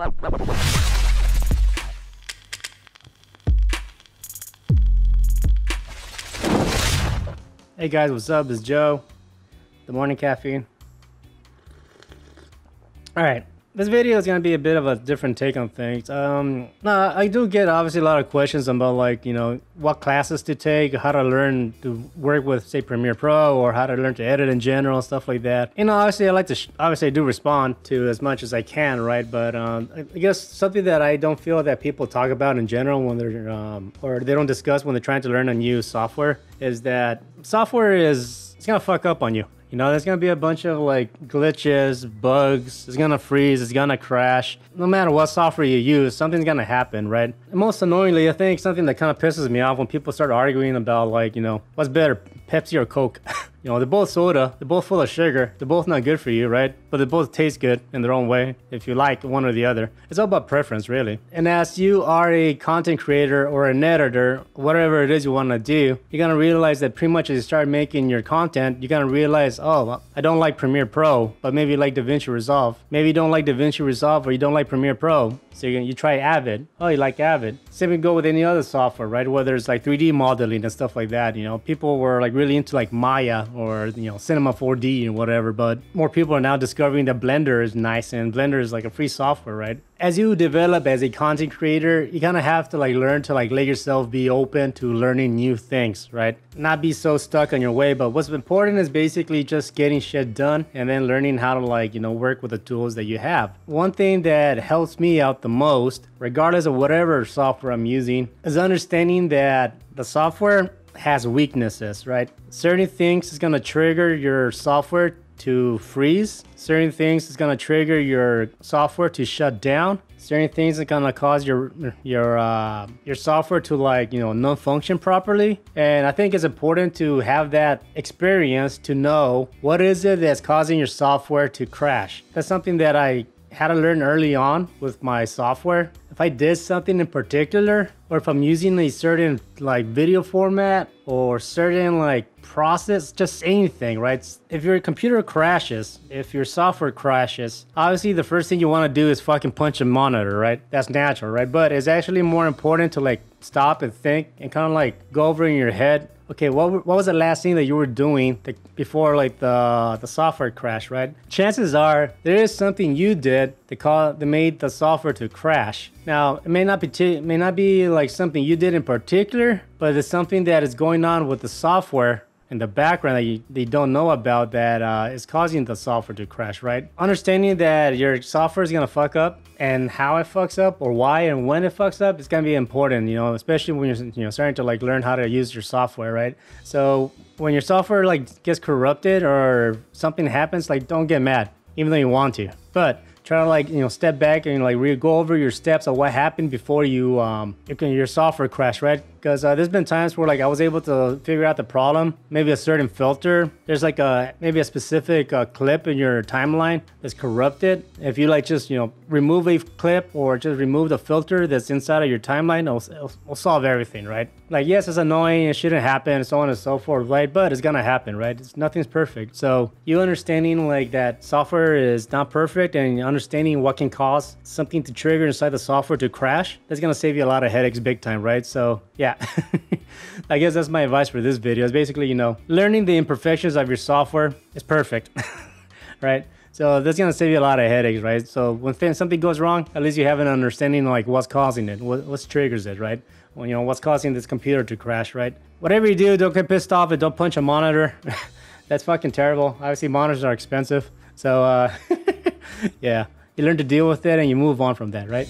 Hey guys, what's up? It's Joe, the morning caffeine. Alright, this video is going to be a bit of a different take on things. I do get obviously a lot of questions about, like, you know, what classes to take, how to learn to work with, say, Premiere Pro, or how to learn to edit in general, stuff like that. You know, obviously I like to, obviously I do respond to as much as I can, right? But I guess something that I don't feel that people talk about in general when they're, or they don't discuss when they're trying to learn a new software, is that software it's gonna fuck up on you. You know, there's gonna be a bunch of like glitches, bugs, it's gonna freeze, it's gonna crash. No matter what software you use, something's gonna happen, right? And most annoyingly, I think something that kind of pisses me off when people start arguing about, like, you know, what's better, Pepsi or Coke? You know, they're both soda, they're both full of sugar, they're both not good for you, right? But they both taste good in their own way, if you like one or the other. It's all about preference, really. And as you are a content creator or an editor, whatever it is you want to do, you're gonna realize that pretty much as you start making your content, you're gonna realize, oh, I don't like Premiere Pro, but maybe you like DaVinci Resolve. Maybe you don't like DaVinci Resolve, or you don't like Premiere Pro, so you try Avid. Oh, you like Avid. Same can go with any other software, right? Whether it's like 3D modeling and stuff like that. You know, people were like really into like Maya or, you know, Cinema 4D and whatever, but more people are now discovering that Blender is nice, and Blender is like a free software, right? As you develop as a content creator, you kind of have to like learn to like let yourself be open to learning new things, right? Not be so stuck on your way, but what's important is basically just getting shit done and then learning how to, like, you know, work with the tools that you have. One thing that helps me out the most, regardless of whatever software I'm using, is understanding that the software has weaknesses, right? Certain things is gonna trigger your software to freeze. Certain things is gonna trigger your software to shut down. Certain things are gonna cause your software to, like, you know, not function properly. And I think it's important to have that experience to know what is it that's causing your software to crash. That's something that I had to learn early on with my software. If I did something in particular, or if I'm using a certain like video format or certain like process, just anything, right? If your computer crashes, if your software crashes, obviously the first thing you want to do is fucking punch a monitor, right? That's natural, right? But it's actually more important to like stop and think and kind of like go over in your head, okay, what was the last thing that you were doing before like the software crash, right? Chances are there is something you did that made the software to crash. Now, it may not be like something you did in particular, but it's something that is going on with the software in the background that they don't know about that is causing the software to crash, right? Understanding that your software is gonna fuck up and how it fucks up, or why and when it fucks up, it's gonna be important, you know, especially when you're, you know, starting to like learn how to use your software, right? So when your software like gets corrupted or something happens, like, don't get mad, even though you want to, but try to, like, you know, step back and like go over your steps of what happened before your software crashed, right? Because there's been times where like I was able to figure out the problem, maybe a certain filter. There's like maybe a specific clip in your timeline that's corrupted. If you like just, you know, remove a clip or just remove the filter that's inside of your timeline, it'll solve everything, right? Like, yes, it's annoying, it shouldn't happen, so on and so forth, right? But it's gonna happen, right? Nothing's perfect. So you understanding like that software is not perfect and understanding what can cause something to trigger inside the software to crash, that's gonna save you a lot of headaches big time, right? So yeah, I guess that's my advice for this video. Is basically, you know, learning the imperfections of your software is perfect, right? So that's gonna save you a lot of headaches, right? So when something goes wrong, at least you have an understanding like what's causing it, what triggers it, right? Well, you know, what's causing this computer to crash, right? Whatever you do, don't get pissed off and don't punch a monitor. That's fucking terrible. Obviously, monitors are expensive. So, yeah, you learn to deal with it and you move on from that, right?